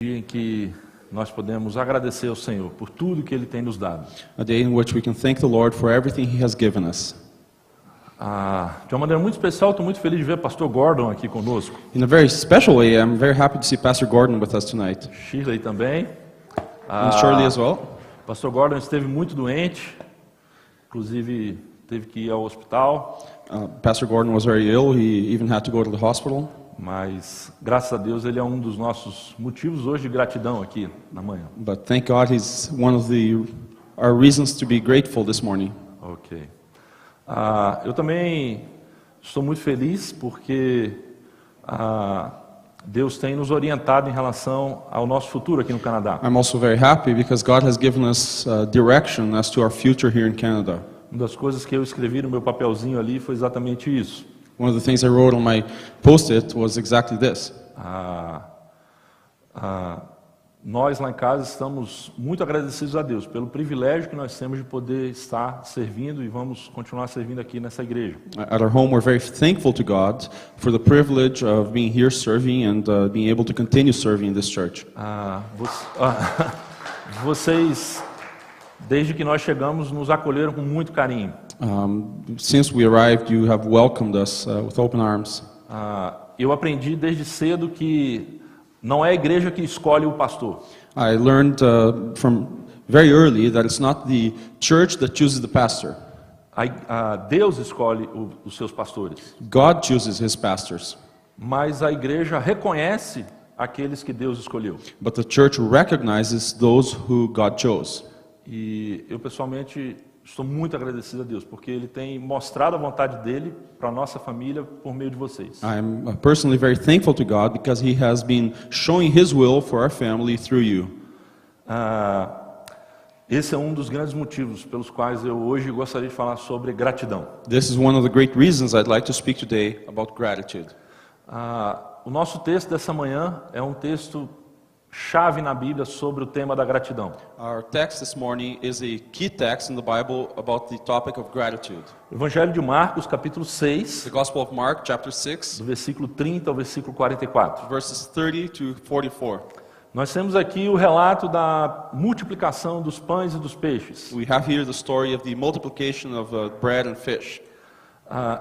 Dia em que nós podemos agradecer ao Senhor por tudo que Ele tem nos dado. A day in which we can thank the Lord for everything He has given us. De uma maneira muito especial, estou muito feliz de ver o pastor Gordon aqui conosco. In a very special way, I'm very happy to see Pastor Gordon with us tonight. Shirley também. And Shirley as well. O pastor Gordon esteve muito doente, inclusive teve que ir ao hospital. Pastor Gordon was very ill. He even had to go to the hospital. Mas, graças a Deus, ele é um dos nossos motivos hoje de gratidão aqui na manhã. But thank God he's one of our reasons to be grateful this morning. Ok. Eu também estou muito feliz porque Deus tem nos orientado em relação ao nosso futuro aqui no Canadá. I'm also very happy because God has given us direction as to our future here in Canada. Uma das coisas que eu escrevi no meu papelzinho ali foi exatamente isso. One of the things I wrote on my post-it was exactly this. Nós lá em casa estamos muito agradecidos a Deus pelo privilégio que nós temos de poder estar servindo e vamos continuar servindo aqui nessa igreja. At our home, we're very thankful to God for the privilege of being here serving and being able to continue serving in this church. Vocês, desde que nós chegamos, nos acolheram com muito carinho. Since we arrived, you have welcomed us with open arms. Eu aprendi desde cedo que não é a igreja que escolhe o pastor. I learned from very early that it's not the church that chooses the pastor. Deus escolhe os seus pastores. God chooses His pastors. Mas a igreja reconhece aqueles que Deus escolheu. But the church recognizes those who God chose. E eu pessoalmente estou muito agradecido a Deus, porque Ele tem mostrado a vontade dEle para a nossa família por meio de vocês. I'm personally very thankful to God because He has been showing His will for our family through you. Esse é um dos grandes motivos pelos quais eu hoje gostaria de falar sobre gratidão. This is one of the great reasons I'd like to speak today about gratitude. O nosso texto dessa manhã é um texto chave na Bíblia sobre o tema da gratidão. Our text this morning is a key text in the Bible about the topic of gratitude. O Evangelho de Marcos, capítulo 6, The Gospel of Mark, chapter 6, do versículo 30 ao versículo 44. verses 30 to 44. Nós temos aqui o relato da multiplicação dos pães e dos peixes. We have here the story of the multiplication of bread and fish.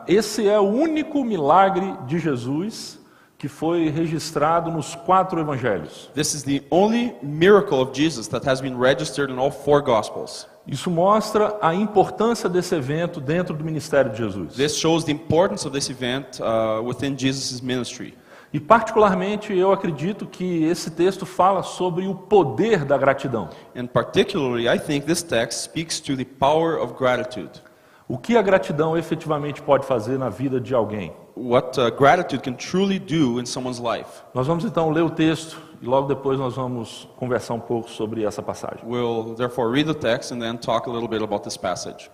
Esse é o único milagre de Jesus que foi registrado nos 4 evangelhos. This is the only miracle of Jesus that has been registered in all 4 Gospels. Isso mostra a importância desse evento dentro do ministério de Jesus. This shows the importance of this event within Jesus' ministry. E particularmente eu acredito que esse texto fala sobre o poder da gratidão. And particularly, I think this text speaks to the power of gratitude. O que a gratidão efetivamente pode fazer na vida de alguém? What gratitude can truly do in someone's life. Nós vamos então ler o texto e logo depois nós vamos conversar um pouco sobre essa passagem. We'll therefore read the text and then talk a little bit about this passage.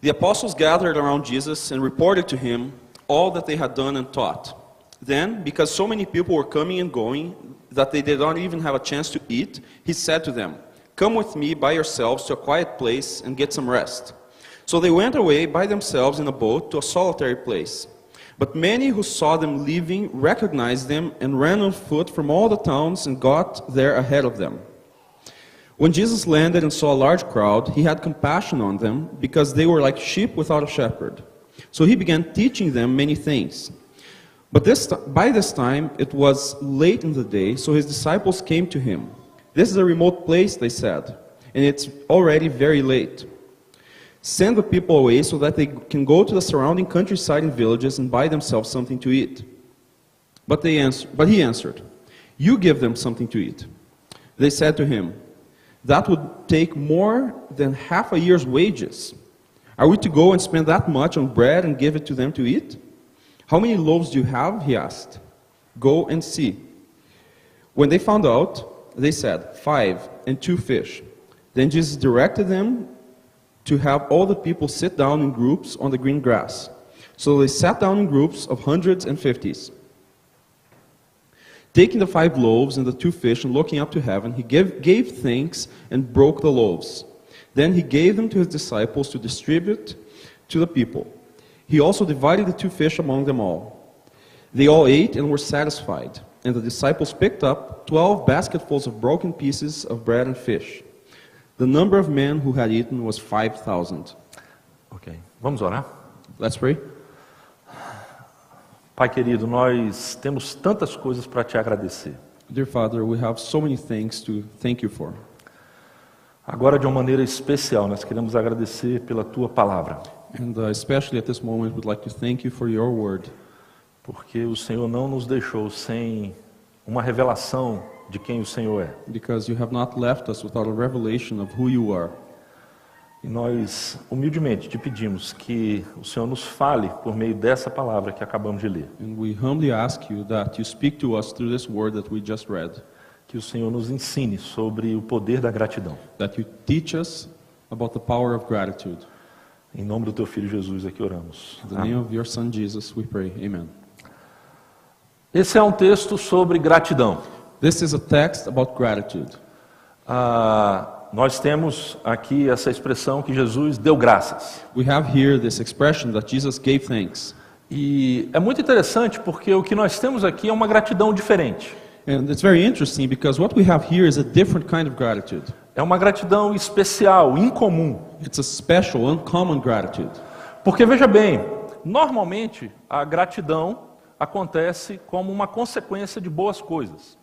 The apostles gathered around Jesus and reported to him all that they had done and taught. Then, because so many people were coming and going that they did not even have a chance to eat, he said to them, "Come with me by yourselves to a quiet place and get some rest." So they went away by themselves in a boat to a solitary place. But many who saw them leaving recognized them and ran on foot from all the towns and got there ahead of them. When Jesus landed and saw a large crowd, he had compassion on them because they were like sheep without a shepherd. So he began teaching them many things. But by this time it was late in the day, so his disciples came to him. "This is a remote place," they said, "and it's already very late. Send the people away so that they can go to the surrounding countryside and villages and buy themselves something to eat." But he answered, "You give them something to eat." They said to him, "That would take more than half a year's wages. Are we to go and spend that much on bread and give it to them to eat?" "How many loaves do you have?" he asked. "Go and see." When they found out, they said, 5 and 2 fish. Then Jesus directed them to have all the people sit down in groups on the green grass. So they sat down in groups of hundreds and fifties. Taking the 5 loaves and the 2 fish and looking up to heaven, he gave thanks and broke the loaves. Then he gave them to his disciples to distribute to the people. He also divided the 2 fish among them all. They all ate and were satisfied. And the disciples picked up 12 basketfuls of broken pieces of bread and fish. The number of men who had eaten was 5,000. Ok. Vamos orar? Let's pray. Pai querido, nós temos tantas coisas para te agradecer. Dear Father, we have so many things to thank you for. Agora, de uma maneira especial, nós queremos agradecer pela tua palavra, And especially at this moment, we'd like to thank you for your word. porque o Senhor não nos deixou sem uma revelação de quem o Senhor é. Because you have not left us without a revelation of who you are. E nós, humildemente, te pedimos que o Senhor nos fale por meio dessa palavra que acabamos de ler. And we humbly ask you that you speak to us through this word that we just read. Que o Senhor nos ensine sobre o poder da gratidão. That you teach us about the power of gratitude. Em nome do teu Filho Jesus é que oramos. In the name of your Son Jesus, we pray. Amen. Esse é um texto sobre gratidão. This is a text about gratitude. Nós temos aqui essa expressão que Jesus deu graças. We have here this expression that Jesus gave thanks. E é muito interessante porque o que nós temos aqui é uma gratidão diferente. And it's very interesting because what we have here is a different kind of gratitude. É uma gratidão especial, incomum. It's a special, uncommon gratitude. Porque veja bem, normalmente a gratidão acontece como uma consequência de boas coisas.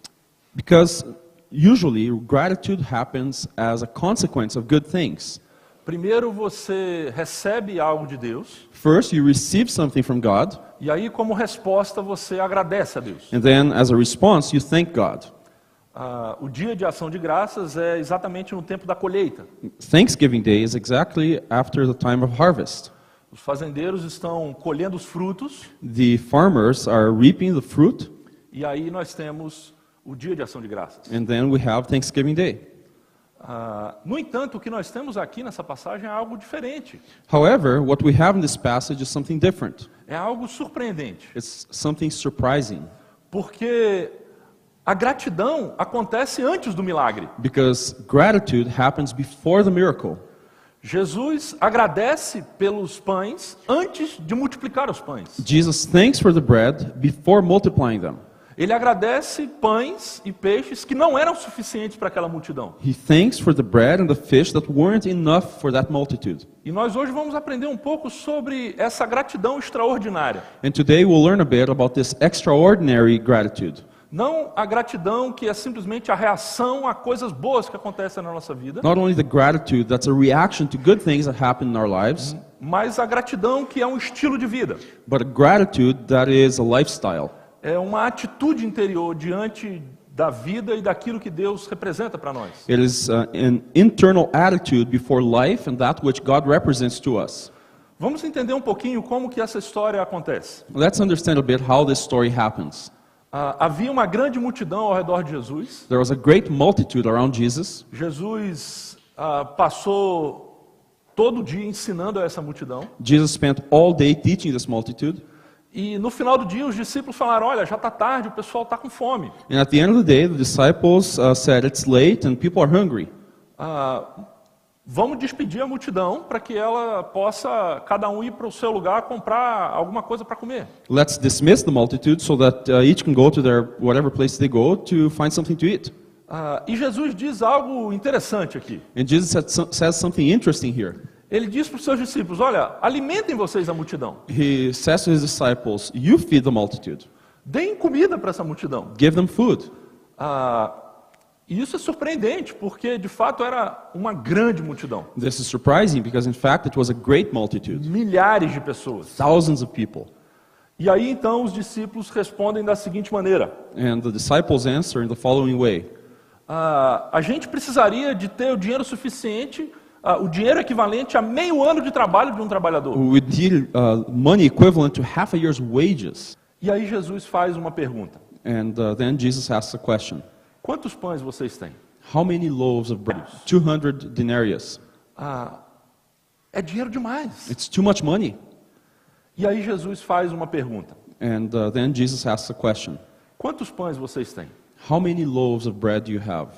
Because usually gratitude happens as a consequence of good things. Primeiro você recebe algo de Deus, First, you receive something from God, e aí como resposta você agradece a Deus. and then as a response, you thank God. O dia de ação de graças é exatamente no tempo da colheita. Thanksgiving Day is exactly after the time of harvest. Os fazendeiros estão colhendo os frutos, The farmers are reaping the fruit, e aí nós temos o dia de ação de graças. and then we have Thanksgiving Day. No entanto, o que nós temos aqui nessa passagem é algo diferente. However, what we have in this passage is something different. É algo surpreendente. It's something surprising, Porque a gratidão acontece antes do milagre. because gratitude happens before the miracle. Jesus agradece pelos pães antes de multiplicar os pães. Jesus thanks for the bread before multiplying them. Ele agradece pães e peixes que não eram suficientes para aquela multidão. He thanks for the bread and the fish that weren't enough for that multitude. E nós hoje vamos aprender um pouco sobre essa gratidão extraordinária. And today we'll learn a bit about this extraordinary gratitude. Não a gratidão que é simplesmente a reação a coisas boas que acontecem na nossa vida, Not only the gratitude that's a reaction to good things that happen in our lives, mas a gratidão que é um estilo de vida. but a gratitude that is a lifestyle. É uma atitude interior diante da vida e daquilo que Deus representa para nós. It is an internal attitude before life and that which God represents to us. Vamos entender um pouquinho como que essa história acontece. Let's understand a bit how this story happens. Havia uma grande multidão ao redor de Jesus. There was a great multitude around Jesus. Jesus passou todo dia ensinando a essa multidão. Jesus spent all day teaching this multitude. E no final do dia os discípulos falaram, olha, já está tarde, o pessoal está com fome. And at the end of the day, the disciples said, it's late and people are hungry. Vamos despedir a multidão para que ela possa, cada um ir para o seu lugar, comprar alguma coisa para comer. Let's dismiss the multitude so that each can go to their whatever place they go to find something to eat. E Jesus diz algo interessante aqui. And Jesus says something interesting here. Ele diz para os seus discípulos, olha, alimentem vocês a multidão. He says to his disciples, you feed the multitude. Deem comida para essa multidão. Give them food. E isso é surpreendente, porque de fato era uma grande multidão. This is surprising because in fact it was a great multitude. Milhares de pessoas. Thousands of people. E aí então os discípulos respondem da seguinte maneira. And the disciples answer in the following way. A gente precisaria de ter o dinheiro suficiente, o dinheiro equivalente a meio ano de trabalho de um trabalhador. We need money equivalent to half a year's wages. E aí Jesus faz uma pergunta. And then Jesus asks a question. Quantos pães vocês têm? How many loaves of bread? 200 denarius. É dinheiro demais. It's too much money. E aí Jesus faz uma pergunta. And then Jesus asks a question. Quantos pães vocês têm? How many loaves of bread do you have?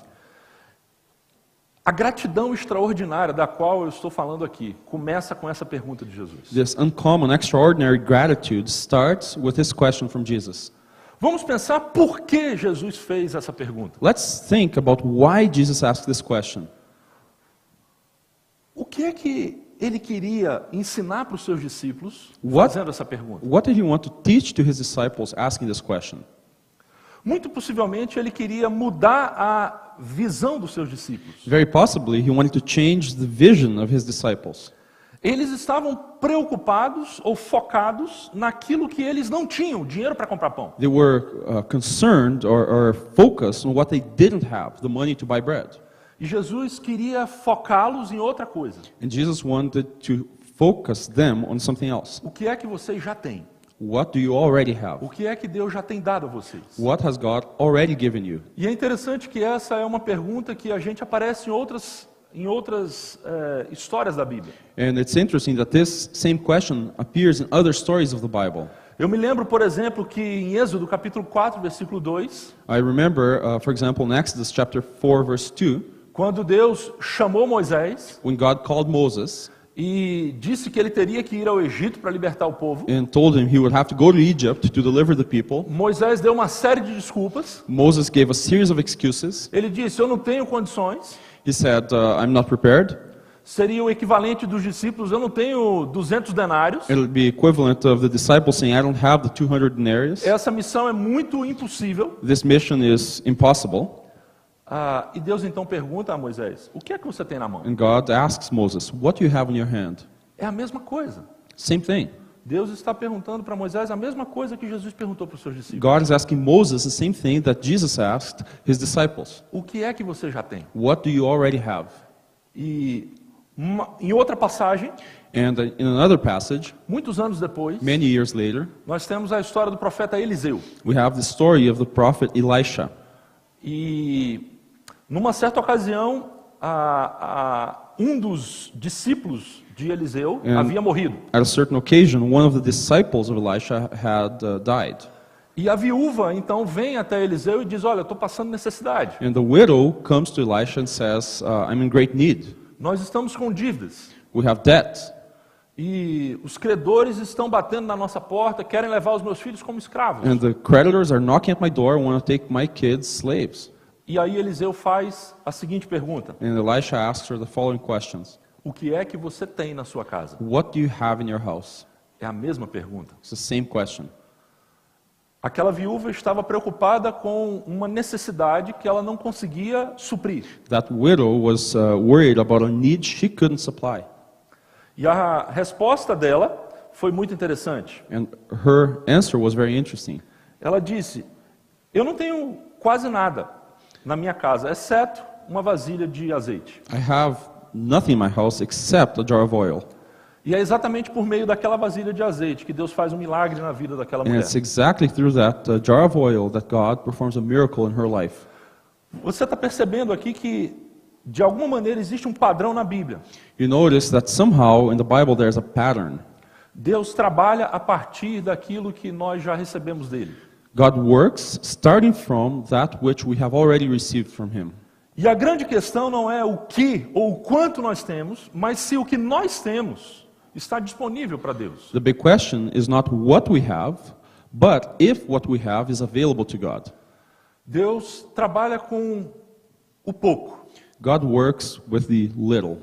A gratidão extraordinária da qual eu estou falando aqui começa com essa pergunta de Jesus. This uncommon, extraordinary gratitude starts with this question from Jesus. Vamos pensar por que Jesus fez essa pergunta. Let's think about why Jesus asked this question. O que é que ele queria ensinar para os seus discípulos What? fazendo essa pergunta? What did he want to teach to his disciples asking this question? Muito possivelmente ele queria mudar a visão dos seus discípulos. Very possibly, he wanted to change the vision of his disciples. Eles estavam preocupados ou focados naquilo que eles não tinham, dinheiro para comprar pão. They were concerned or focused on what they didn't have, the money to buy bread. E Jesus queria focá-los em outra coisa. And Jesus wanted to focus them on something else. O que é que vocês já têm? What do you already have? O que é que Deus já tem dado a vocês? What has God already given you? E é interessante que essa é uma pergunta que a gente aparece em outras histórias da Bíblia. And it's interesting that this same question appears in other stories of the Bible. Eu me lembro, por exemplo, que em Êxodo capítulo 4, versículo 2, I remember, for example, in Exodus chapter 4, verse 2, quando Deus chamou Moisés when God called Moses e disse que ele teria que ir ao Egito para libertar o povo. and told him he would have to go to Egypt to deliver the people, Moisés deu uma série de desculpas. Moses gave a series of excuses. Ele disse: eu não tenho condições. He said, I'm not prepared. Seria o equivalente dos discípulos: eu não tenho 200 denários. It'll be equivalent of the disciples saying, I don't have the 200 denarius. Essa missão é muito impossível. This mission is impossible. E Deus então pergunta a Moisés: o que é que você tem na mão? And God asks Moses, what do you have in your hand? É a mesma coisa. Same thing. Deus está perguntando para Moisés a mesma coisa que Jesus perguntou para os seus discípulos. God is asking Moses the same thing that Jesus asked his disciples. O que é que você já tem? What do you already have? E em outra passagem, And in another passage, muitos anos depois, many years later, nós temos a história do profeta Eliseu. we have the story of the prophet Elisha. E numa certa ocasião, um dos discípulos de Eliseu havia morrido. At a certain occasion, one of the disciples of Elisha had died. E a viúva então vem até Eliseu e diz: olha, eu estou passando necessidade. And the widow comes to Elisha and says, I'm in great need. Nós estamos com dívidas. We have debt. E os credores estão batendo na nossa porta, querem levar os meus filhos como escravos. And the creditors are knocking at my door and want to take my kids slaves. E aí Eliseu faz a seguinte pergunta: And Elisha asks her the following questions. o que é que você tem na sua casa? What do you have in your house? É a mesma pergunta. It's the same question. Aquela viúva estava preocupada com uma necessidade que ela não conseguia suprir. That widow was worried about a need she couldn't supply. E a resposta dela foi muito interessante. And her answer was very interesting. Ela disse: eu não tenho quase nada na minha casa, exceto uma vasilha de azeite. I have nothing in my house except a jar of oil. E é exatamente por meio daquela vasilha de azeite que Deus faz um milagre na vida daquela And mulher. it's exactly through that jar of oil that God performs a miracle in her life. Você está percebendo aqui que, de alguma maneira, existe um padrão na Bíblia. You notice that somehow in the Bible there's a pattern. Deus trabalha a partir daquilo que nós já recebemos dele. God works starting from that which we have already received from Him. E a grande questão não é o que ou o quanto nós temos, mas se o que nós temos está disponível para Deus. The big question is not what we have, but if what we have is available to God. Deus trabalha com o pouco. God works with the little.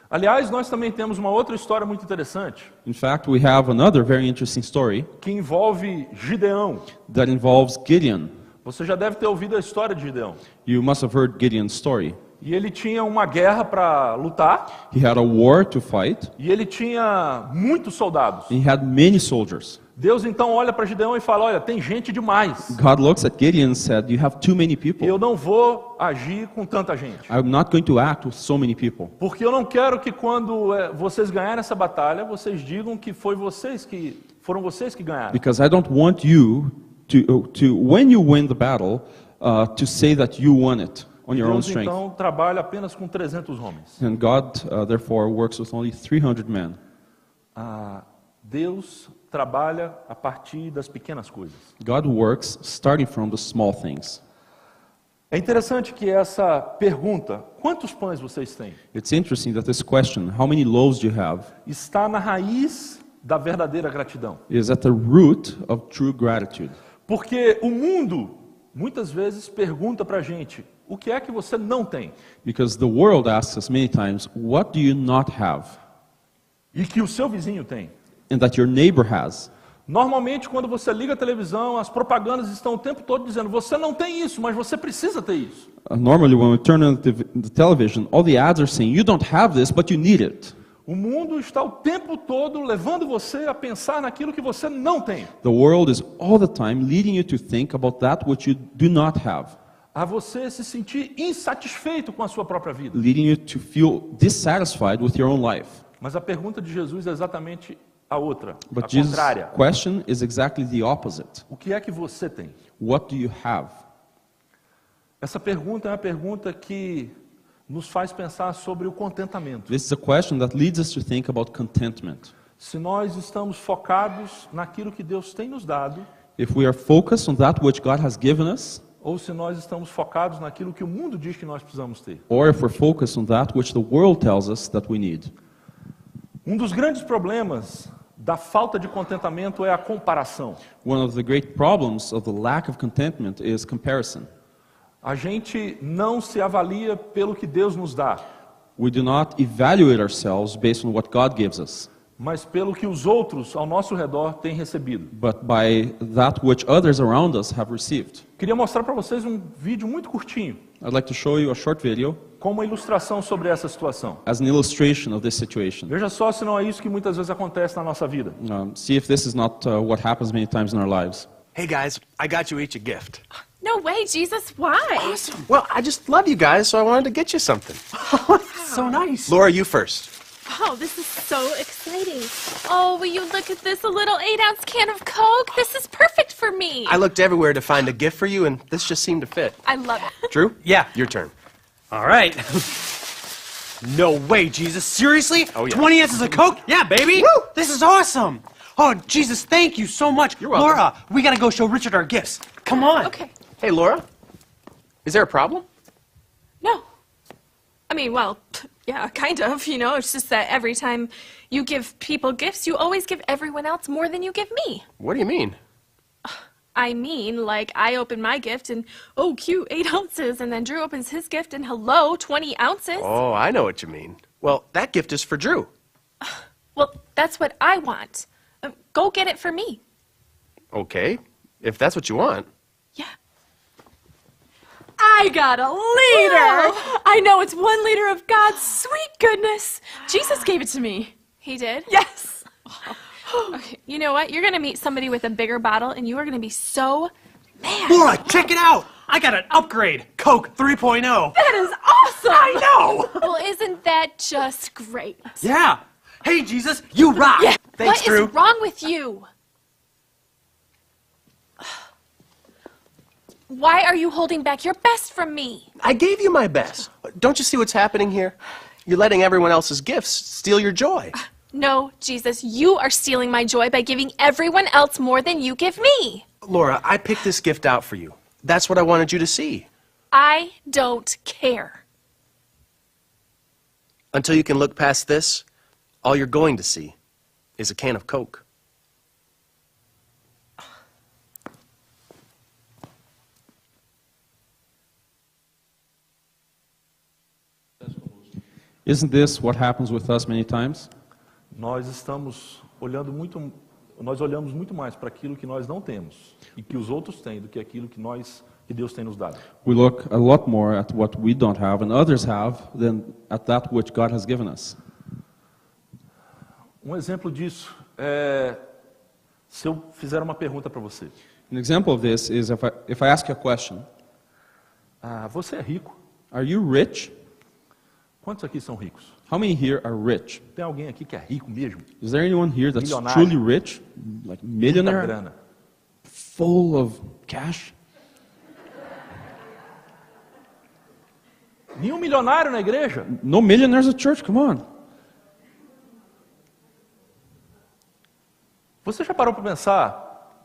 Aliás, nós também temos uma outra história muito interessante, In fact, we have another very interesting story que envolve Gideão. that involves Gideon. Você já deve ter ouvido a história de Gideão. You must have heard Gideon's story. E ele tinha uma guerra para lutar, He had a war to fight, e ele tinha muitos soldados. and he had many soldiers. Deus então olha para Gideão e fala: olha, tem gente demais. God looks at Gideon and said, you have too many people. Eu não vou agir com tanta gente. I'm not going to act with so many people. Porque eu não quero que quando vocês ganharem essa batalha, vocês digam que foram vocês que ganharam. Because I don't want you to when you win the battle, to say that you won it on your own Deus strength. então trabalha apenas com 300 homens. And God, therefore, works with only 300 men. Deus trabalha a partir das pequenas coisas. God works starting from the small things. É interessante que essa pergunta, quantos pães vocês têm, It's interesting that this question, how many loaves do you have, está na raiz da verdadeira gratidão. is at the root of true gratitude. Porque o mundo, muitas vezes, pergunta para a gente, o que é que você não tem? Because the world asks us many times, what do you not have? E que o seu vizinho tem. And that your neighbor has. Normalmente, quando você liga a televisão, as propagandas estão o tempo todo dizendo, você não tem isso, mas você precisa ter isso. Normally, when we turn on the television, all the ads are saying, you don't have this, but you need it. O mundo está o tempo todo levando você a pensar naquilo que você não tem. The world is all the time leading you to think about that which you do not have. A você se sentir insatisfeito com a sua própria vida. Leading you to feel dissatisfied with your own life. Mas a pergunta de Jesus é exatamente a outra, But a Jesus' contrária. question is exactly the opposite. O que é que você tem? What do you have? Essa pergunta é uma pergunta que nos faz pensar sobre o contentamento. This is a question that leads us to think about contentment. Se nós estamos focados naquilo que Deus tem nos dado, If we are focused on that which God has given us, ou se nós estamos focados naquilo que o mundo diz que nós precisamos ter. or if we're focused on that which the world tells us that we need. Um dos grandes problemas da falta de contentamento é a comparação. One of the great problems of the lack of contentment is comparison. A gente não se avalia pelo que Deus nos dá, We do not evaluate ourselves based on what God gives us, mas pelo que os outros ao nosso redor têm recebido. but by that which others around us have received. Queria mostrar para vocês um vídeo muito curtinho, I'd like to show you a short video com uma ilustração sobre essa situação. as an illustration of this situation. Veja só se não é isso que muitas vezes acontece na nossa vida. See if this is not what happens many times in our lives. Hey guys, I got you each a gift. No way, Jesus, why? Awesome. Well, I just love you guys, so I wanted to get you something. So nice. Laura, you first. Oh, this is so exciting. Oh, will you look at this, a little 8-ounce can of Coke? This is perfect for me. I looked everywhere to find a gift for you, and this just seemed to fit. I love it. Drew? Yeah. Your turn. All right. No way, Jesus. Seriously? Oh, yeah. 20 ounces of Coke? Yeah, baby. Woo! This is awesome. Oh, Jesus, thank you so much. You're welcome. Laura, we gotta go show Richard our gifts. Come on. Okay. Hey, Laura. Is there a problem? No. I mean, well, yeah, kind of, you know. It's just that every time you give people gifts, you always give everyone else more than you give me. What do you mean? I mean, like, I open my gift and, oh, cute, 8 ounces. And then Drew opens his gift and, hello, 20 ounces. Oh, I know what you mean. Well, that gift is for Drew. Well, that's what I want. Go get it for me. Okay, if that's what you want. Yeah. I got a liter! I know, it's 1 liter of God's sweet goodness. Jesus gave it to me. He did? Yes. Okay, you know what? You're going to meet somebody with a bigger bottle, and you are going to be so mad. Laura, check it out. I got an upgrade. Coke 3.0. That is awesome! I know. Well, isn't that just great? Yeah. Hey, Jesus, you rock. Yeah. Thanks, What Drew. is wrong with you? Why are you holding back your best from me? I gave you my best. Don't you see what's happening here? You're letting everyone else's gifts steal your joy. No, Jesus, you are stealing my joy by giving everyone else more than you give me. Laura, I picked this gift out for you. That's what I wanted you to see. I don't care. Until you can look past this, all you're going to see is a can of Coke. Isn't this what happens with us many times? Nós olhamos muito mais para aquilo que nós não temos e que os outros têm do que aquilo que Deus tem nos dado. We look a lot more at what we don't have and others have than at that which God has given us. Um exemplo disso é se eu fizer uma pergunta para você. An example of this is if I ask you a question, Você é rico? are you rich? Quantos aqui são ricos? How many here are rich? Tem alguém aqui que é rico mesmo? Is there anyone here that's Milionário. truly rich? Like Muita millionaire? grana. Full of cash? Nenhum milionário na igreja? No millionaires at church, come on. Você já parou para pensar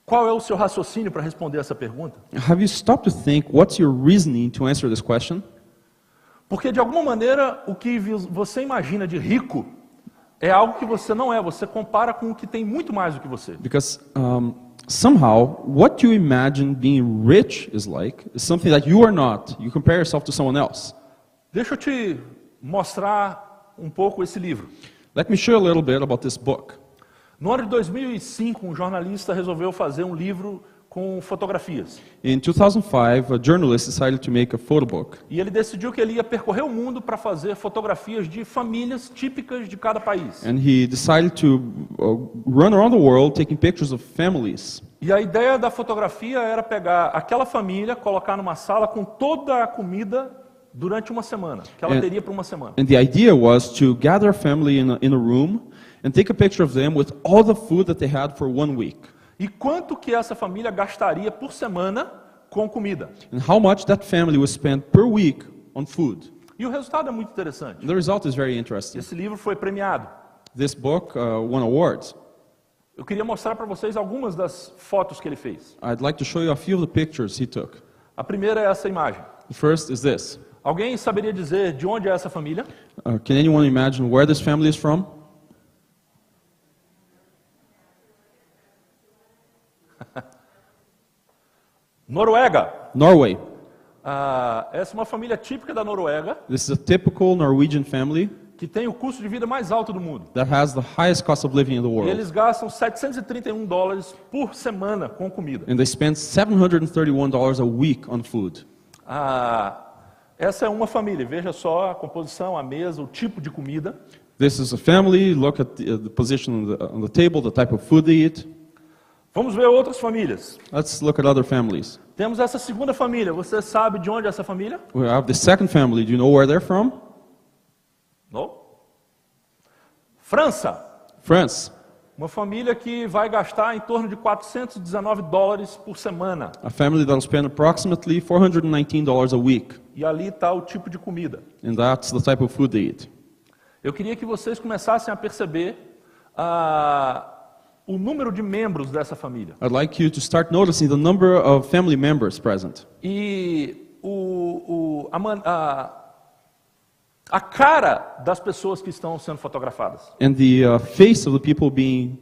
qual é o seu raciocínio para responder essa pergunta? Have you stopped to think what's your reasoning to answer this question? Porque de alguma maneira o que você imagina de rico é algo que você não é. Você compara com o que tem muito mais do que você. Because somehow, what you imagine being rich is like is something that you are not. You compare yourself to someone else. Deixa eu te mostrar um pouco esse livro. Let me share a little bit about this book. No ano de 2005, um jornalista resolveu fazer um livro com fotografias. In 2005, a journalist decided to make a photo book. E ele decidiu que ele ia percorrer o mundo para fazer fotografias de famílias típicas de cada país. And he decided to run around the world taking pictures of families. E a ideia da fotografia era pegar aquela família, colocar numa sala com toda a comida durante uma semana, que ela teria por uma semana. And the idea was to gather a family in a room and take a picture of them with all the food that they had for 1 week. E quanto que essa família gastaria por semana com comida? And how much that family would spend per week on food. E o resultado é muito interessante. And the result is very interesting. Esse livro foi premiado. This book won awards. Eu queria mostrar para vocês algumas das fotos que ele fez. I'd like to show you a few of the pictures he took. A primeira é essa imagem. The first is this. Alguém saberia dizer de onde é essa família? Can anyone imagine where this family is from? Noruega. Norway. Essa é uma família típica da Noruega, This is a typical Norwegian family que tem o custo de vida mais alto do mundo. that has the highest cost of living in the E world. eles gastam $731 por semana com comida. And they spend $731 a week on food. Essa é uma família. Veja só a composição, a mesa, o tipo de comida. This is a family. Look at the position on the table, the type of food they eat. Vamos ver outras famílias. Let's look at other families. Temos essa segunda família. Você sabe de onde é essa família? We have the second family. Do you know where they're from? Não? França. France. Uma família que vai gastar em torno de $419 por semana. A family that'll spend approximately $419 a week. E ali está o tipo de comida. And that's the type of food they eat. Eu queria que vocês começassem a perceber o número de membros dessa família. I'd like you to start noticing the number of family members present. E a cara das pessoas que estão sendo fotografadas. And the face of the people being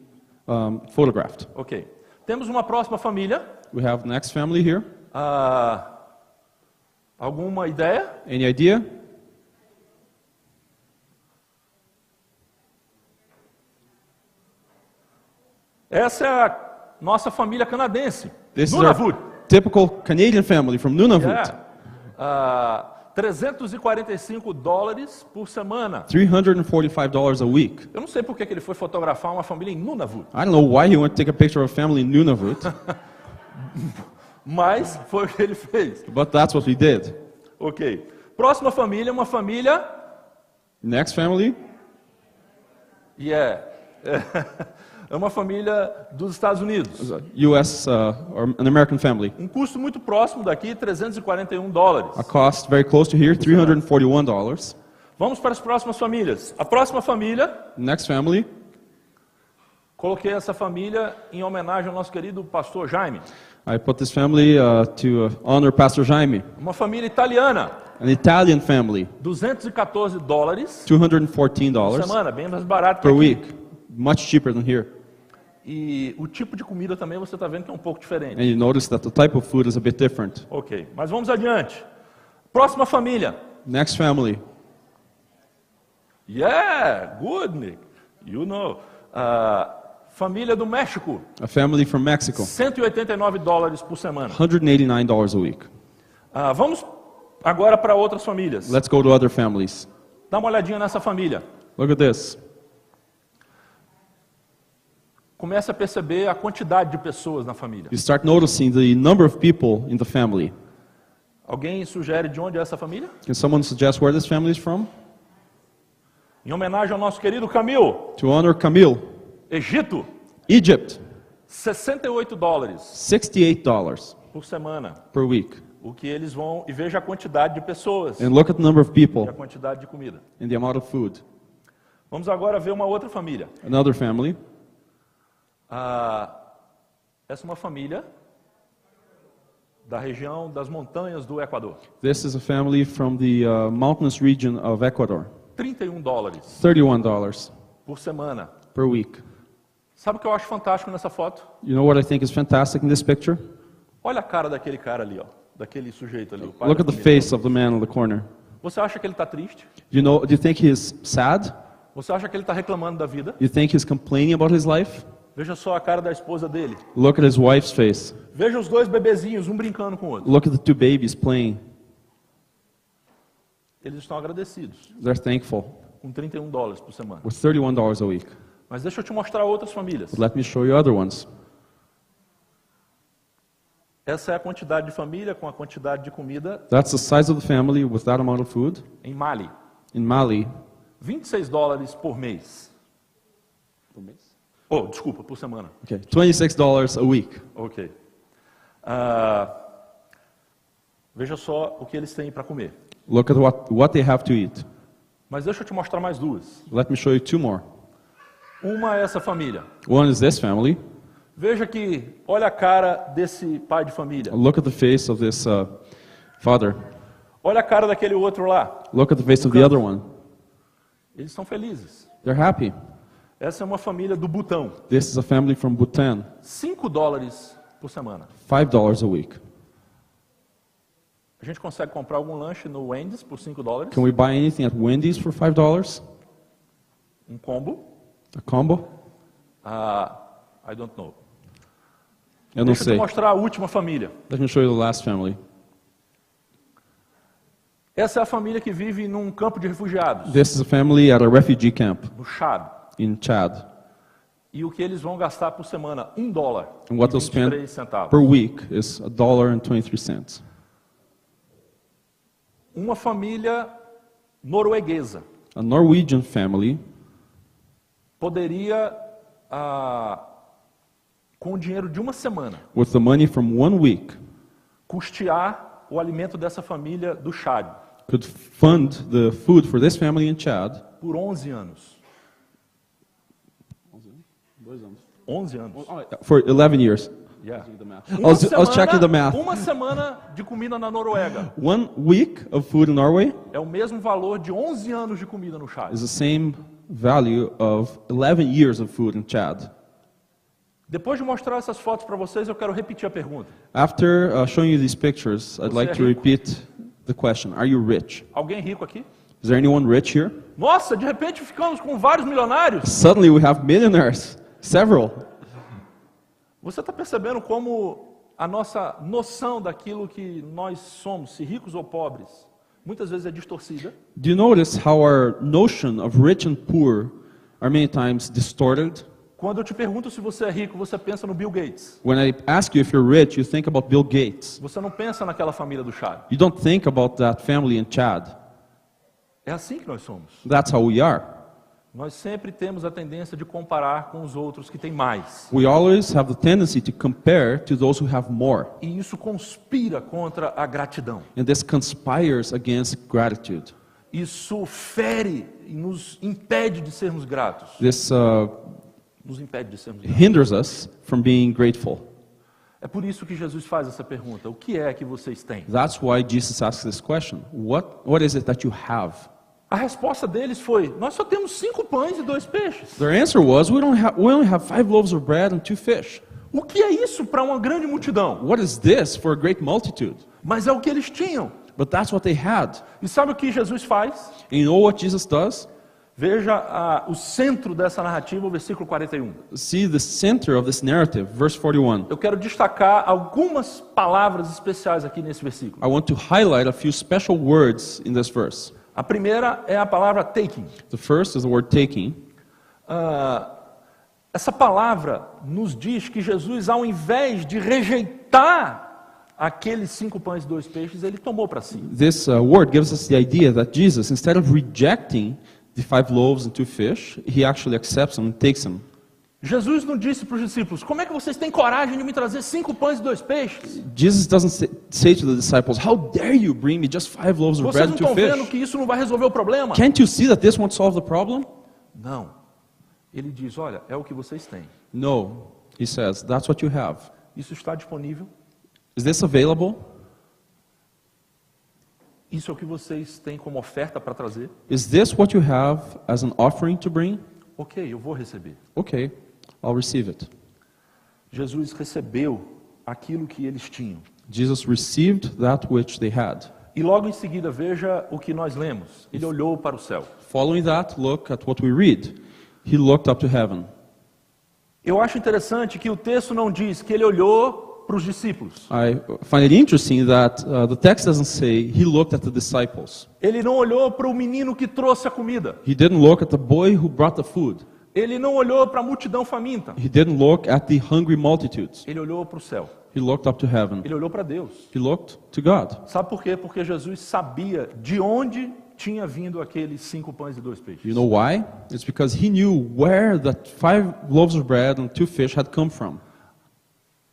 photographed. Ok. Temos uma próxima família. We have the next family here. Alguma ideia? Any idea? Essa é a nossa família canadense. This is Nunavut. our typical Canadian family from Nunavut. $345 por semana. $345 a week. Eu não sei por que ele foi fotografar uma família em Nunavut, I don't know why he went to take a picture of a family in Nunavut, mas foi o que ele fez. but that's what he did. Ok. Próxima família, uma família Next family, é uma família dos Estados Unidos. US, or an American family. Um custo muito próximo daqui, $341. A cost very close to here, $341. Vamos para as próximas famílias. A próxima família, Next family, coloquei essa família em homenagem ao nosso querido pastor Jaime. I put this family to honor Pastor Jaime. Uma família italiana, An Italian family, $214 por $214 semana, bem mais barato que per aqui. week. Much cheaper than here. E o tipo de comida também você está vendo que é um pouco diferente. And you notice that the type of food is a bit different. Ok, mas vamos adiante. Próxima família. Next family, Yeah, good, Nick. You know. Família do México, a family from Mexico, $189 por semana. $189 a week. Vamos agora para outras famílias. Let's go to other families. Dá uma olhadinha nessa família. Look at this. Comece a perceber a quantidade de pessoas na família. You start noticing the number of people in the family. Alguém sugere de onde é essa família? Can someone suggest where this family is from? Em homenagem ao nosso querido Camil, To honor Camille, Egito, Egypt, $68 $68 por semana. per week. O que eles vão e veja a quantidade de pessoas And look at the number of e a people quantidade de comida. and the amount of food. Vamos agora ver uma outra família. Another family. Essa é uma família da região das montanhas do Equador. This is a family from the mountainous region of Ecuador. $31 $31 por semana. per week. Sabe o que eu acho fantástico nessa foto? You know what I think is fantastic in this picture? Olha a cara daquele cara ali, ó, daquele sujeito ali. O pai Look da at the família. face of the man in the corner. Você acha que ele está triste? Do you think he's sad? Você acha que ele está reclamando da vida? You think he's complaining about his life? Veja só a cara da esposa dele. Look at his wife's face. Veja os dois bebezinhos, um brincando com o outro. Look at the two babies playing. Eles estão agradecidos, They're thankful. com $31 por semana. With $31 a week. Mas deixa eu te mostrar outras famílias. But let me show you other ones. Essa é a quantidade de família com a quantidade de comida That's the size of the family with that amount of food. em Mali. In Mali, $26 por mês. Oh, desculpa, por semana. okay, $26 a week. Ok. Veja só o que eles têm para comer. Look at what they have to eat. Mas deixa eu te mostrar mais duas. Let me show you two more. Uma é essa família. One is this family. Veja que, olha a cara desse pai de família. Look at the face of this father. Olha a cara daquele outro lá. Look at the face of the other one. Eles são felizes. They're happy. Essa é uma família do Butão. This is a family from Bhutan. $5 por semana. $5 a week. A gente consegue comprar algum lanche no Wendy's por $5? Can we buy anything at Wendy's for $5? Um combo? A combo? I don't know. Eu não Deixa eu te sei. mostrar a última família. Let me show you the last family. Essa é a família que vive num campo de refugiados, This is a family at a refugee camp no Chad. in Chad. E o que eles vão gastar por semana? $1 And what e they'll spend 23 centavos. per week is $1.23. Uma família norueguesa A Norwegian family poderia, com o dinheiro de uma semana, with the money from 1 week custear o alimento dessa família do Chad could fund the food for this family in Chad por 11 anos. 11 anos. for 11 years. Yeah. I was checking the math. Uma semana de comida na Noruega 1 week of food in Norway é o mesmo valor de 11 anos de comida no Chad. is the same value of 11 years of food in Chad. Depois de mostrar essas fotos para vocês, eu quero repetir a pergunta. After showing you these pictures, I'd Você like é to rico? repeat the question. Are you rich? Alguém rico aqui? Is there anyone rich here? Nossa, de repente ficamos com vários milionários. Suddenly we have millionaires, several. Você está percebendo como a nossa noção daquilo que nós somos, se ricos ou pobres, muitas vezes é distorcida? Do you notice how our notion of rich and poor are many times distorted? Quando eu te pergunto se você é rico, você pensa no Bill Gates. When I ask you if you're rich, you think about Bill Gates. Você não pensa naquela família do Chad. You don't think about that family in Chad. É assim que nós somos. That's how we are. Nós sempre temos a tendência de comparar com os outros que têm mais. We always have the tendency to compare to those who have more. E isso conspira contra a gratidão. And this conspires against gratitude. Isso fere e nos impede de sermos gratos. This Nos impede de sermos gratos. hinders us from being grateful. É por isso que Jesus faz essa pergunta. O que é que vocês têm? That's why Jesus asks this question. What is it that you have? A resposta deles foi: nós só temos 5 pães e 2 peixes. Their answer was, we only have 5 loaves of bread and 2 fish. O que é isso para uma grande multidão? What is this for a great multitude? Mas é o que eles tinham. But that's what they had. E sabe o que Jesus faz? And you know what Jesus does? Veja o centro dessa narrativa, o versículo 41. See the center of this narrative, verse 41. Eu quero destacar algumas palavras especiais aqui nesse versículo. I want to highlight a few special words in this verse. A primeira é a palavra taking. The first is the word taking. Essa palavra nos diz que Jesus, ao invés de rejeitar aqueles 5 pães e 2 peixes, ele tomou para si. This word gives us the idea that Jesus, instead of rejecting the 5 loaves and 2 fish, he actually accepts them and takes them. Jesus não disse para os discípulos: como é que vocês têm coragem de me trazer 5 pães e 2 peixes? Jesus doesn't say to the disciples, how dare you bring me just 5 loaves of Vocês bread não and 2 estão vendo fish? que isso não vai resolver o problema? Can't you see that this won't solve the problem? Não. Ele diz: olha, é o que vocês têm. No, he says, that's what you have. Isso está disponível. Is this available? Isso é o que vocês têm como oferta para trazer. Is this what you have as an offering to bring? Ok, eu vou receber. Okay, I'll receive it. Jesus recebeu aquilo que eles tinham. Jesus received that which they had. E logo em seguida, veja o que nós lemos. Ele olhou para o céu. Following that, look at what we read. He looked up to heaven. Eu acho interessante que o texto não diz que ele olhou para os discípulos. I find it interesting that the text doesn't say he looked at the disciples. Ele não olhou para o menino que trouxe a comida. He didn't look at the boy who brought the food. Ele não olhou para a multidão faminta. He didn't look at the hungry multitudes. Ele olhou para o céu. He looked up to heaven. Ele olhou para Deus. He looked to God. Sabe por quê? Porque Jesus sabia de onde tinha vindo aqueles 5 pães e 2 peixes. You know why? It's because he knew where that 5 loaves of bread and 2 fish had come from.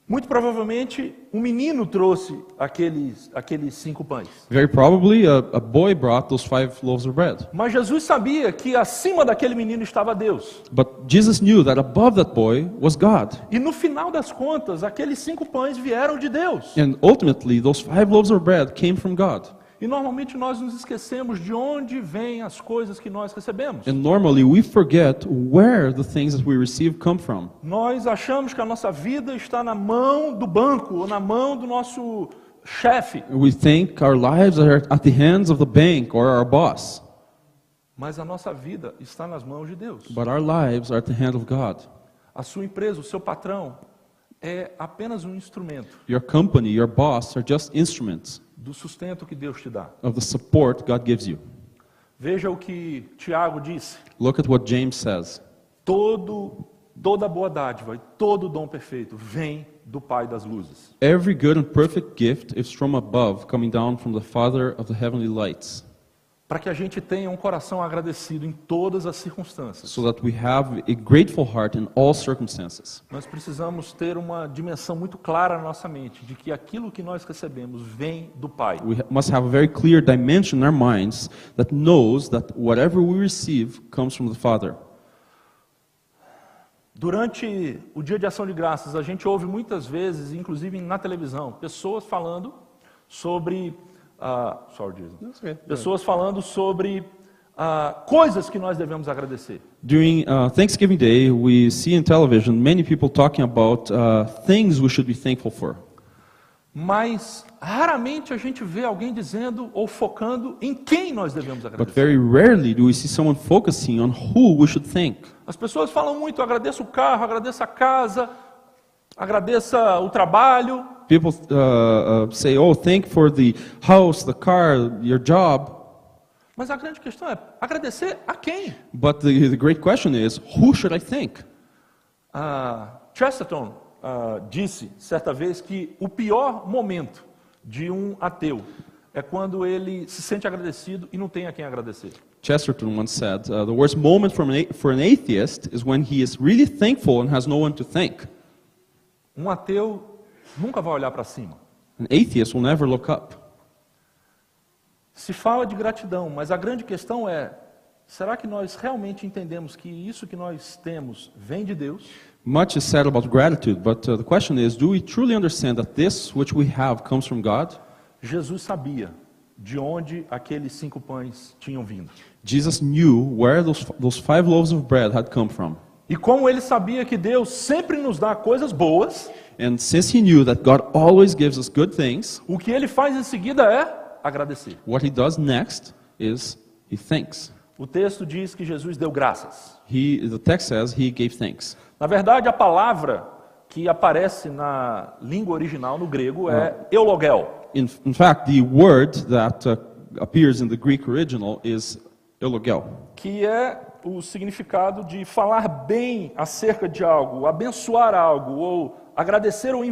Muito provavelmente, um menino trouxe aqueles 5 pães. Very probably a boy brought those 5 loaves of bread. Mas Jesus sabia que acima daquele menino estava Deus. But Jesus knew that above that boy was God. E no final das contas, aqueles 5 pães vieram de Deus. And ultimately, those 5 loaves of bread came from God. E normalmente nós nos esquecemos de onde vêm as coisas que nós recebemos. And normally we forget where the things that we receive come from. Nós achamos que a nossa vida está na mão do banco ou na mão do nosso chefe. We think our lives are at the hands of the bank or our boss. Mas a nossa vida está nas mãos de Deus. But our lives are at the hand of God. A sua empresa, o seu patrão, é apenas um instrumento Your company, your boss are just instruments do sustento que Deus te dá. of the support God gives you. Veja o que Tiago disse. Look at what James says. Toda boa dádiva e todo dom perfeito vem do Pai das luzes. Every good and perfect gift is from above, coming down from the Father of the heavenly lights, Para que a gente tenha um coração agradecido em todas as circunstâncias. so that we have a grateful heart in all circumstances. Nós precisamos ter uma dimensão muito clara na nossa mente de que aquilo que nós recebemos vem do Pai. We must have a very clear dimension in our minds that knows that whatever we receive comes from the Father. Durante o Dia de Ação de Graças, a gente ouve muitas vezes, inclusive na televisão, pessoas falando sobre coisas que nós devemos agradecer. During Thanksgiving Day, we see in television many people talking about things we should be thankful for. Mas raramente a gente vê alguém dizendo ou focando em quem nós devemos But agradecer. very rarely do we see someone focusing on who we should thank. As pessoas falam muito, agradeça o carro, agradeça a casa, agradeça o trabalho. People say, oh, thank for the house, the car, your job. Mas a grande questão é agradecer a quem? But the great question is, who should I thank? Chesterton disse certa vez que o pior momento de um ateu é quando ele se sente agradecido e não tem a quem agradecer. Chesterton once said, the worst moment for an atheist is when he is really thankful and has no one to thank. Um ateu nunca vai olhar para cima. An atheist will never look up. Se fala de gratidão, mas a grande questão é, será que nós realmente entendemos que isso que nós temos vem de Deus? Much is said about gratitude, but the question is, do we truly understand that this which we have comes from God? Jesus sabia de onde aqueles 5 pães tinham vindo. Jesus knew where those 5 loaves of bread had come from. E como ele sabia que Deus sempre nos dá coisas boas, And since he knew that God always gives us good things, o que ele faz em seguida é agradecer. what he does next is he thanks. O texto diz que Jesus deu graças. The text says he gave thanks. Na verdade, a palavra que aparece na língua original, no grego, é eulogel. In fact, the word that appears in the Greek original is eulogel, Que é o significado de falar bem acerca de algo, abençoar algo, ou agradecer ou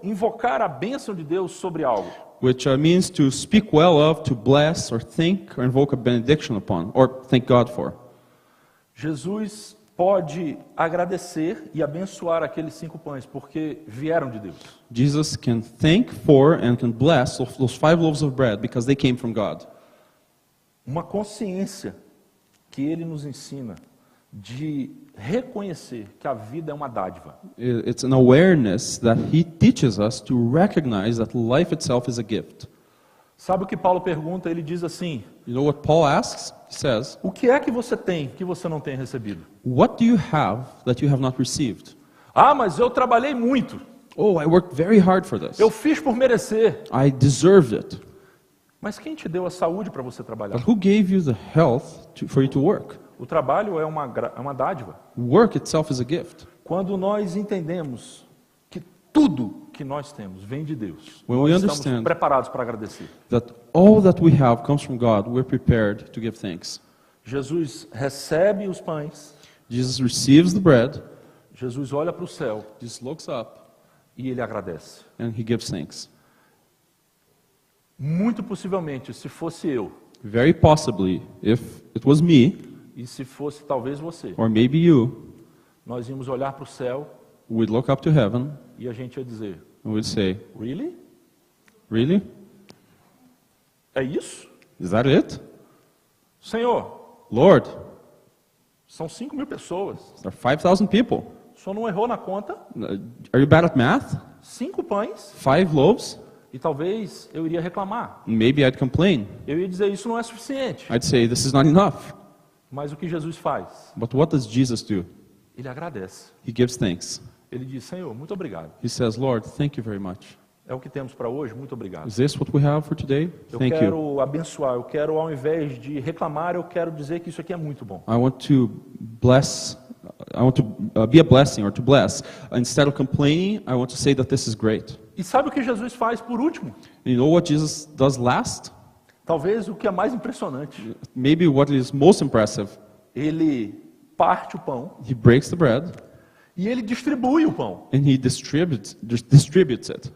invocar a bênção de Deus sobre algo. which means to speak well of, to bless, or think, or invoke a benediction upon, or thank God for. Jesus pode agradecer e abençoar aqueles 5 pães, porque vieram de Deus. Jesus can thank for and can bless those 5 loaves of bread because they came from God. Uma consciência que ele nos ensina de reconhecer que a vida é uma dádiva. It's an awareness that he teaches us to recognize that life itself is a gift. Sabe o que Paulo pergunta? Ele diz assim: You know what Paul asks? He says, o que é que você tem que você não tem recebido? what do you have that you have not received? Ah, mas eu trabalhei muito. Oh, I worked very hard for this. Eu fiz por merecer. I deserved it. Mas quem te deu a saúde para você trabalhar? But who gave you the health for you to work? O trabalho é uma dádiva. Work itself is a gift. Quando nós entendemos que tudo que nós temos vem de Deus, When we nós estamos understand preparados para agradecer. that all that we have comes from God, we're prepared to give thanks. Jesus recebe os pães, Jesus receives the bread, Jesus olha para o céu Jesus looks up, e ele agradece. and he gives thanks. Muito possivelmente, se fosse eu, Very possibly, if it was me, e se fosse talvez você, or maybe you, nós íamos olhar para o céu we'd look up to heaven e a gente ia dizer: and we'd say, Really? really? É isso? Is that it? Senhor, Lord, são 5.000 pessoas. there are 5,000 people. O senhor não errou na conta? Are you bad at math? 5 pães? 5 loaves? E talvez eu iria reclamar. Maybe I'd complain. Eu ia dizer: isso não é suficiente. I'd say, this is not enough. Mas o que Jesus faz? But what does Jesus do? Ele agradece. He gives thanks. Ele diz: Senhor, muito obrigado. He says, Lord, thank you very much. É o que temos para hoje, muito obrigado. Is this what we have for today? Eu Thank you. quero abençoar, eu quero, ao invés de reclamar, eu quero dizer que isso aqui é muito bom. I want to bless, I want to be a blessing or to bless. Instead of complaining, I want to say that this is great. E sabe o que Jesus faz por último? And you know what Jesus does last? Talvez o que é mais impressionante. Maybe what is most impressive. Ele parte o pão He breaks the bread e ele distribui o pão. and he distributes it.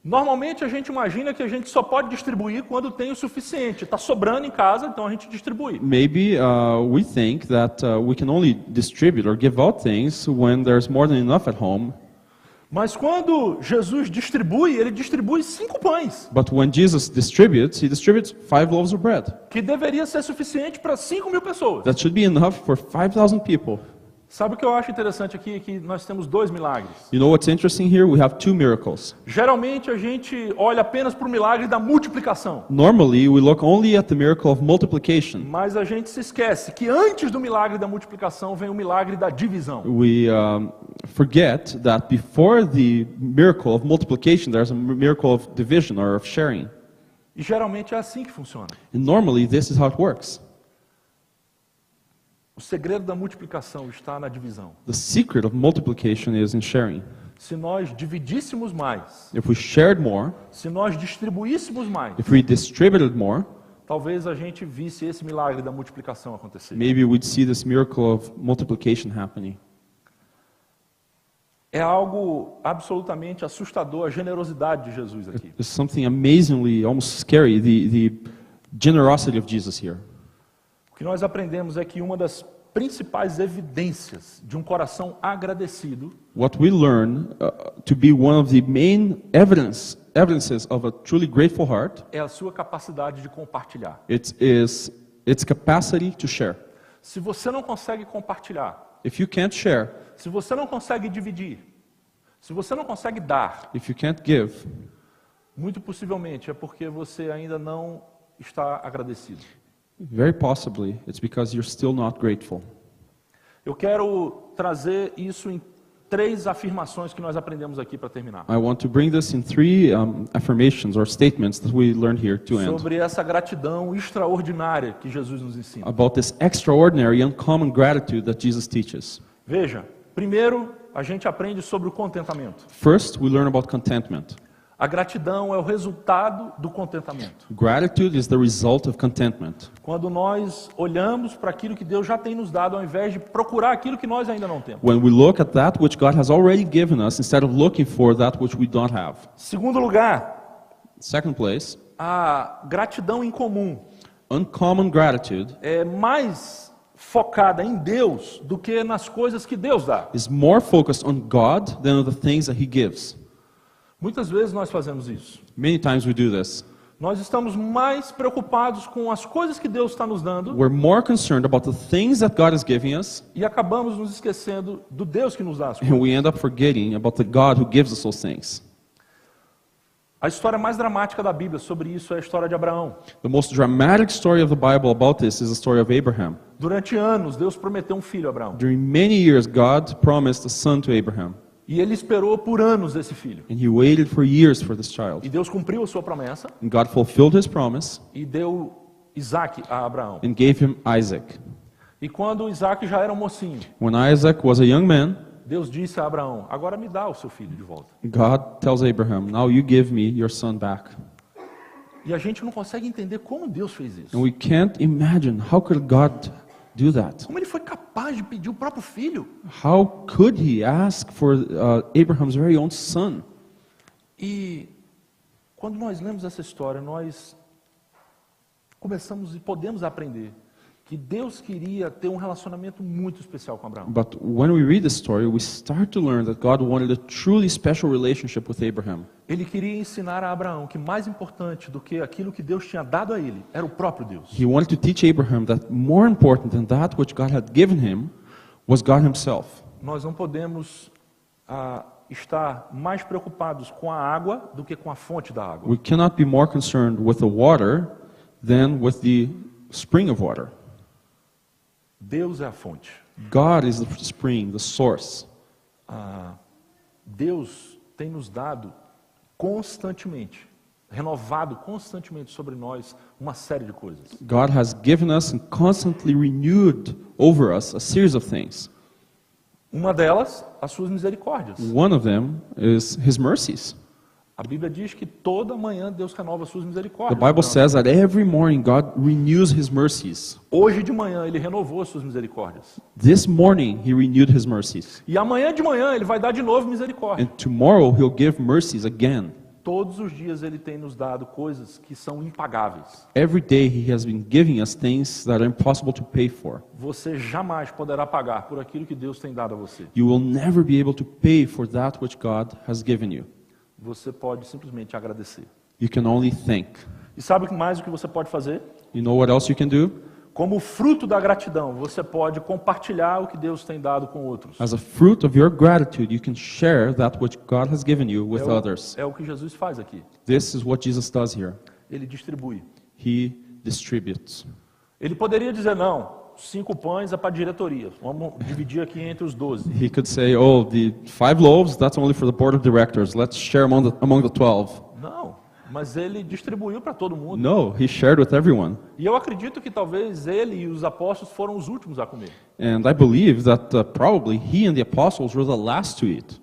Normalmente a gente imagina que a gente só pode distribuir quando tem o suficiente. Está sobrando em casa, então a gente distribui. Maybe we think that we can only distribute or give out things when there's more than enough at home. Mas quando Jesus distribui, ele distribui 5 pães, But when Jesus distributes, he distributes 5 loaves of bread. que deveria ser suficiente para 5.000 pessoas. That should be enough for 5,000 people. Sabe o que eu acho interessante aqui? Que nós temos 2 milagres. You know what's interesting here? We have 2 miracles. Geralmente a gente olha apenas para o milagre da multiplicação. Normally, we look only at the miracle of multiplication. Mas a gente se esquece que antes do milagre da multiplicação vem o milagre da divisão. We forget that before the miracle of multiplication, there's a miracle of division or of sharing. E geralmente é assim que funciona. And normally, this is how it works. O segredo da multiplicação está na divisão. The secret of multiplication is in sharing. Se nós dividíssemos mais, If we shared more, se nós distribuíssemos mais, if we distributed more, talvez a gente visse esse milagre da multiplicação acontecer. maybe we'd see this miracle of multiplication happening. É algo absolutamente assustador a generosidade de Jesus aqui. It's something amazingly, almost scary, the generosity of Jesus here. O que nós aprendemos é que uma das principais evidências de um coração agradecido What we learn to be one of the main evidences of a truly grateful heart, é a sua capacidade de compartilhar. it is its capacity to share. Se você não consegue compartilhar, If you can't share, se você não consegue dividir, se você não consegue dar, if you can't give, muito possivelmente é porque você ainda não está agradecido. very possibly it's because you're still not grateful. Eu quero trazer isso em 3 afirmações que nós aprendemos aqui para terminar. I want to bring this in 3 affirmations or statements that we learned here to end. Sobre essa gratidão extraordinária que Jesus nos ensina. About this extraordinary, uncommon gratitude that Jesus teaches. Veja, primeiro a gente aprende sobre o contentamento. First, we learn about contentment. A gratidão é o resultado do contentamento. Gratitude is the result of contentment. Quando nós olhamos para aquilo que Deus já tem nos dado, ao invés de procurar aquilo que nós ainda não temos. When we look at that which God has already given us instead of looking for that which we don't have. Segundo lugar, Second place, a gratidão em comum uncommon gratitude é mais focada em Deus do que nas coisas que Deus dá. is more focused on God than on the things that He gives. Muitas vezes nós fazemos isso. Many times we do this. Nós estamos mais preocupados com as coisas que Deus está nos dando We're more concerned about the things that God is giving us, e acabamos nos esquecendo do Deus que nos dá as and coisas. we end up forgetting about the God who gives us those things. A história mais dramática da Bíblia sobre isso é a história de Abraão. The most dramatic story of the Bible about this is the story of Abraham. Durante anos, Deus prometeu um filho a Abraão. During many years, God promised a son to Abraham. E ele esperou por anos esse filho. And he waited for years for this E child. Deus cumpriu a sua promessa And God fulfilled his promise e deu Isaac a Abraão. and gave him Isaac. E quando Isaac já era um mocinho, When Isaac was a young man, Deus disse a Abraão, agora me dá o seu filho de volta. God tells Abraham, now you give me your son back. E a gente não consegue entender como Deus fez isso. And we can't imagine, how could God do that? Como ele foi capaz de pedir o próprio filho? How could he ask for Abraham's very own son? E quando nós lemos essa história, nós começamos e podemos aprender que Deus queria ter um relacionamento muito especial com Abraão. But when we read the story, we start to learn that God wanted a truly special relationship with Abraham. Ele queria ensinar a Abraão que mais importante do que aquilo que Deus tinha dado a ele era o próprio Deus. He wanted to teach Abraham that more important than that which God had given him was God himself. Nós não podemos estar mais preocupados com a água do que com a fonte da água. We cannot be more concerned with the water than with the spring of water. Deus é a fonte. God is the spring, the source. Deus tem nos dado constantemente, renovado constantemente sobre nós uma série de coisas. God has given us and constantly renewed over us a series of things. Uma delas, as suas misericórdias. One of them is his mercies. A Bíblia diz que toda manhã Deus renova as suas The misericórdias. Bible says that every morning God renews his mercies. Hoje de manhã ele renovou as suas misericórdias. This morning he renewed his mercies. E amanhã de manhã ele vai dar de novo misericórdia. And tomorrow he'll give mercies again. Todos os dias ele tem nos dado coisas que são impagáveis. Every day he has been giving us things that are impossible to pay for. Você jamais poderá pagar por aquilo que Deus tem dado a você. You will never be able to pay for that which God has given you. Você pode simplesmente agradecer. You can only thank. E sabe o que mais que você pode fazer? You know what else you can do? Como fruto da gratidão, você pode compartilhar o que Deus tem dado com outros. As a fruit of your gratitude, you can share that which God has given you with others. É o que Jesus faz aqui. This is what Jesus does here. Ele distribui. He distributes. Ele poderia dizer, não, 5 pães é para a diretoria. Vamos dividir aqui entre os 12. He could say, oh, the 5 loaves, that's only for the board of directors. Let's share among the 12. Não, mas ele distribuiu para todo mundo. No, he shared with everyone. E eu acredito que talvez ele e os apóstolos foram os últimos a comer. And I believe that probably he and the apostles were the last to eat.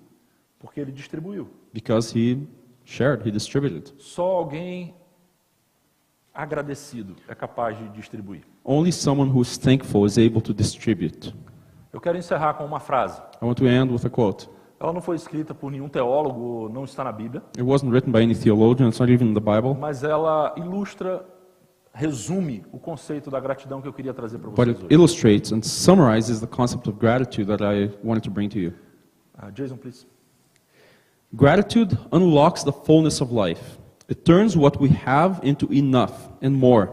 Porque ele distribuiu. Because he shared, he distributed. Só alguém agradecido é capaz de distribuir. Only someone who is thankful is able to distribute. Eu quero encerrar com uma frase. I want to end with a quote. Ela não foi escrita por nenhum teólogo, não está na Bíblia, It wasn't written by any theologian, it's not even in the Bible, mas ela ilustra, resume o conceito da gratidão que eu queria trazer para but vocês it hoje. illustrates and summarizes the concept of gratitude that I wanted to bring to you. Jason, please. Gratitude unlocks the fullness of life. It turns what we have into enough and more.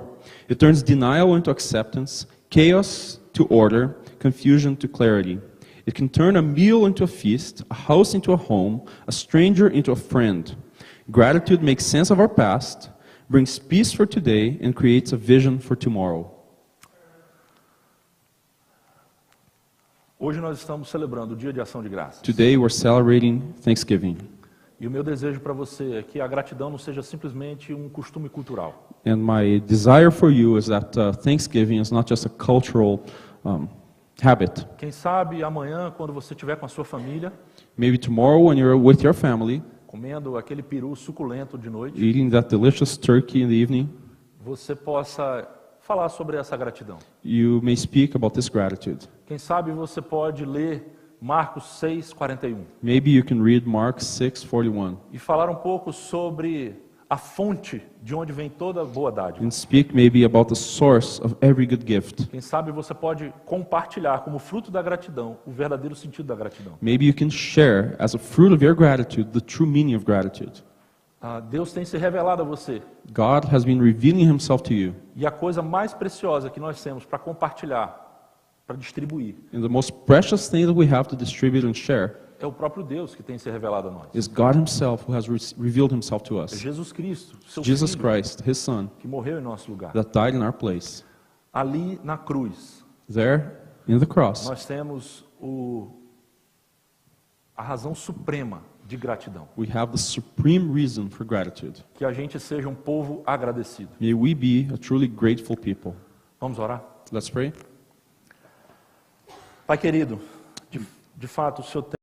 It turns denial into acceptance, chaos to order, confusion to clarity. It can turn a meal into a feast, a house into a home, a stranger into a friend. Gratitude makes sense of our past, brings peace for today, and creates a vision for tomorrow. Hoje nós estamos celebrando o Dia de Ação de Graças. Today we're celebrating Thanksgiving. E o meu desejo para você é que a gratidão não seja simplesmente um costume cultural. And my desire for you is that Thanksgiving is not just a cultural habit. Quem sabe amanhã, quando você estiver com a sua família, Maybe tomorrow when you're with your family, comendo aquele peru suculento de noite, eating that delicious turkey in the evening, você possa falar sobre essa gratidão. you may speak about this gratitude. Quem sabe você pode ler Marcos 6:41 Maybe you can read Mark 6:41 e falar um pouco sobre a fonte de onde vem toda boa dádiva. and speak maybe about the source of every good gift. Quem sabe você pode compartilhar como fruto da gratidão o verdadeiro sentido da gratidão. Maybe you can share as a fruit of your gratitude the true meaning of gratitude. Deus tem se revelado a você. God has been revealing himself to you. E a coisa mais preciosa que nós temos para compartilhar, para distribuir, And the most precious thing that we have to distribute and share é o próprio Deus que tem se revelado a nós. It's God himself who has revealed himself to É us. Jesus Cristo, seu Jesus Filho, Christ, his son, que morreu em nosso lugar. that died in our place. Ali na cruz, There, in the cross, nós temos a razão suprema de gratidão. we have the supreme reason for gratitude. Que a gente seja um povo agradecido. May we be a truly grateful people. Vamos orar? Let's pray. Pai querido, de fato o Senhor tem